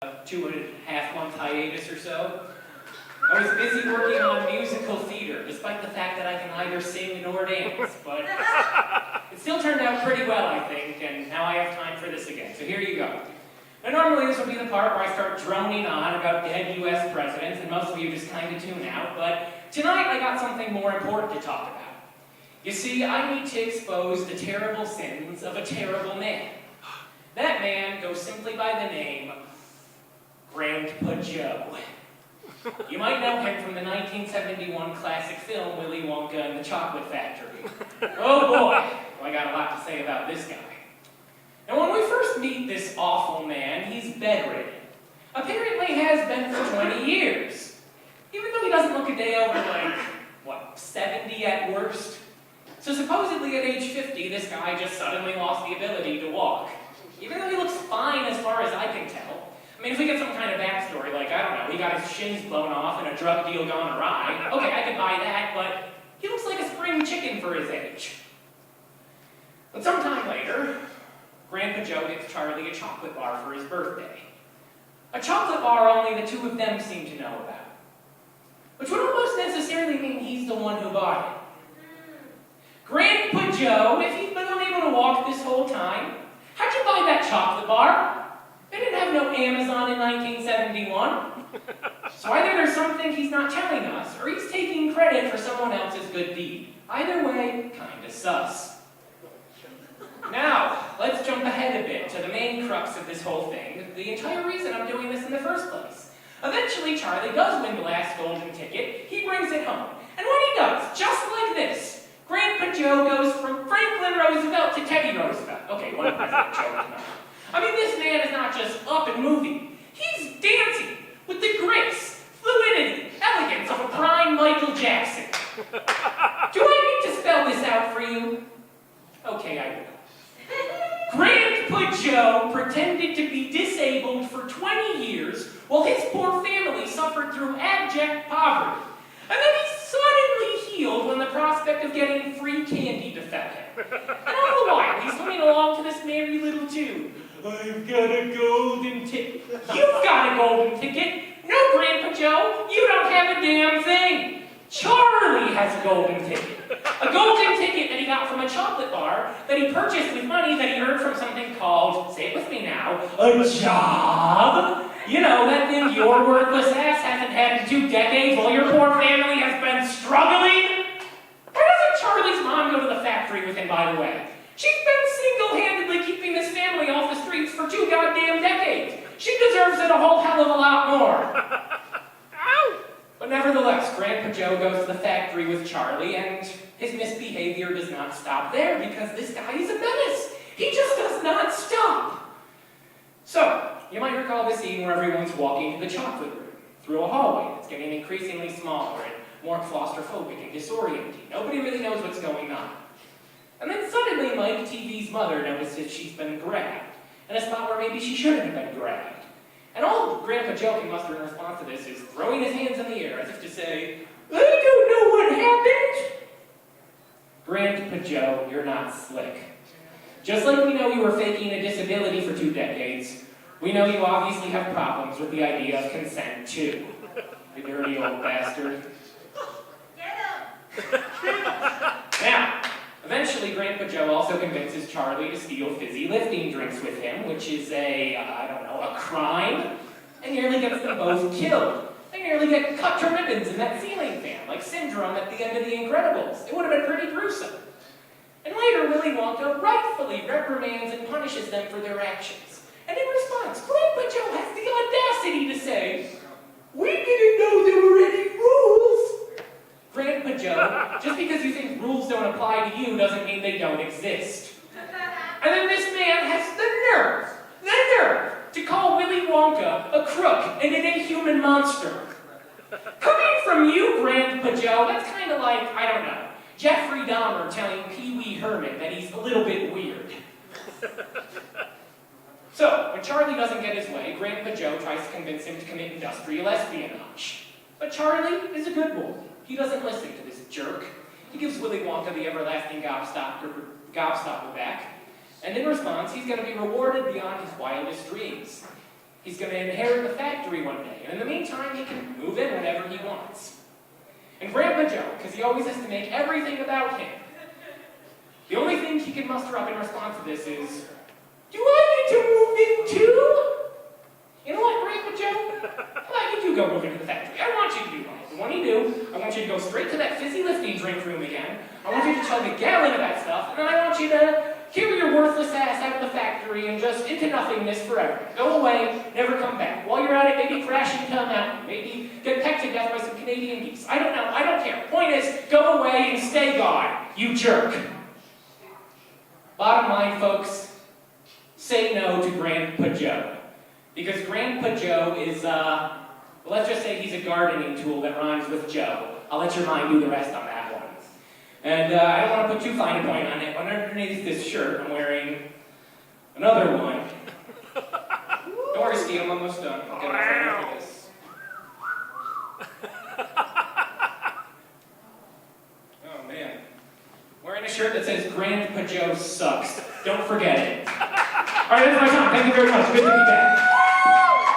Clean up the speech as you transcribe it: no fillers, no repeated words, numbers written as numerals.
2.5-month hiatus or so. I was busy working on musical theater, despite the fact that I can neither sing nor dance, but it still turned out pretty well, I think, and now I have time for this again, so here you go. Now, normally this would be the part where I start droning on about dead U.S. presidents, and most of you just kind of tune out, but tonight I got something more important to talk about. You see, I need to expose the terrible sins of a terrible man. That man goes simply by the name Grandpa Joe. You might know him from the 1971 classic film Willy Wonka and the Chocolate Factory. Oh boy, well, I got a lot to say about this guy. And when we first meet this awful man, he's bedridden. Apparently has been for 20 years. Even though he doesn't look a day over like, 70 at worst. So supposedly at age 50, this guy just suddenly lost the ability to walk. Even though he looks fine as far as I can tell. I mean, if we get some kind of backstory, like, I don't know, he got his shins blown off and a drug deal gone awry, okay, I could buy that, but he looks like a spring chicken for his age. But sometime later, Grandpa Joe gets Charlie a chocolate bar for his birthday. A chocolate bar only the two of them seem to know about. Which would almost necessarily mean he's the one who bought it. Grandpa Joe, if he'd been unable to walk this whole time, how'd you buy that chocolate bar? They didn't have no Amazon in 1971. So either there's something he's not telling us, or he's taking credit for someone else's good deed. Either way, kinda sus. Now, let's jump ahead a bit to the main crux of this whole thing, the entire reason I'm doing this in the first place. Eventually, Charlie does win the last golden ticket, he brings it home. And when he does, just like this, Grandpa Joe goes from Franklin Roosevelt to Teddy Roosevelt. Okay, one president choked him out. I mean, this man is not just up and moving. He's dancing with the grace, fluidity, elegance of a prime Michael Jackson. Do I need to spell this out for you? Okay, I will. Grandpa Joe pretended to be disabled for 20 years while his poor family suffered through abject poverty. And then he suddenly healed when the prospect of getting free candy befell him. And all the while, he's humming along to this merry little tune. I've got a golden ticket. You've got a golden ticket. No, Grandpa Joe, you don't have a damn thing. Charlie has a golden ticket. A golden ticket that he got from a chocolate bar that he purchased with money that he earned from something called, say it with me now, a job. You know, that thing your worthless ass hasn't had in 2 decades while your poor family has been struggling. Why doesn't Charlie's mom go to the factory with him, by the way? She's been single-handedly keeping this family off the streets for 2 goddamn decades. She deserves it a whole hell of a lot more. Ow! But nevertheless, Grandpa Joe goes to the factory with Charlie, and his misbehavior does not stop there because this guy is a menace. He just does not stop. So, you might recall the scene where everyone's walking to the chocolate room through a hallway that's getting increasingly smaller and more claustrophobic and disorienting. Nobody really knows what's going on. And then suddenly Mike TV's mother notices she's been grabbed, in a spot where maybe she shouldn't have been grabbed. And all Grandpa Joe can muster in response to this is throwing his hands in the air as if to say, I don't know what happened. Grandpa Joe, you're not slick. Just like we know you were faking a disability for 2 decades, we know you obviously have problems with the idea of consent too. You dirty old bastard. Get him! Now, eventually, Grandpa Joe also convinces Charlie to steal fizzy lifting drinks with him, which is a crime, and nearly gets them both killed. They nearly get cut to ribbons in that ceiling fan, like Syndrome at the end of The Incredibles. It would have been pretty gruesome. And later, Willy Wonka rightfully reprimands and punishes them for their actions. And in response, Grandpa Joe has the audacity to say, we didn't know there were any rules. Grandpa Joe, just because you think rules don't apply to you doesn't mean they don't exist. And then this man has the nerve to call Willy Wonka a crook and an inhuman monster. Coming from you, Grandpa Joe, that's kind of like, I don't know, Jeffrey Dahmer telling Pee Wee Herman that he's a little bit weird. So, when Charlie doesn't get his way, Grandpa Joe tries to convince him to commit industrial espionage. But Charlie is a good boy. He doesn't listen to this jerk. He gives Willy Wonka the everlasting gobstopper back, and in response, he's going to be rewarded beyond his wildest dreams. He's going to inherit the factory one day, and in the meantime, he can move in whenever he wants. And Grandpa Joe, because he always has to make everything about him, the only thing he can muster up in response to this is, do I need to move in too? You know what, Grandpa Joe? Why did you go move into the factory? I want you to do one. When you do, I want you to go straight to that fizzy lifting drink room again. I want you to chug a gallon of that stuff, and then I want you to carry your worthless ass out of the factory and just into nothingness forever. Go away, never come back. While you're at it, maybe crash into a mountain. Maybe get pecked to death by some Canadian geese. I don't know. I don't care. Point is, go away and stay gone, you jerk. Bottom line, folks, say no to Grandpa Joe. Because Grandpa Joe is, let's just say he's a gardening tool that rhymes with Joe. I'll let your mind do the rest on that one. And I don't want to put too fine a point on it, but underneath this shirt, I'm wearing another one. Don't worry, Steve, I'm almost done. I'll get ready for this. Oh, man. Wearing a shirt that says Grandpa Joe sucks. Don't forget it. All right, that's my time. Thank you very much. Good to be back.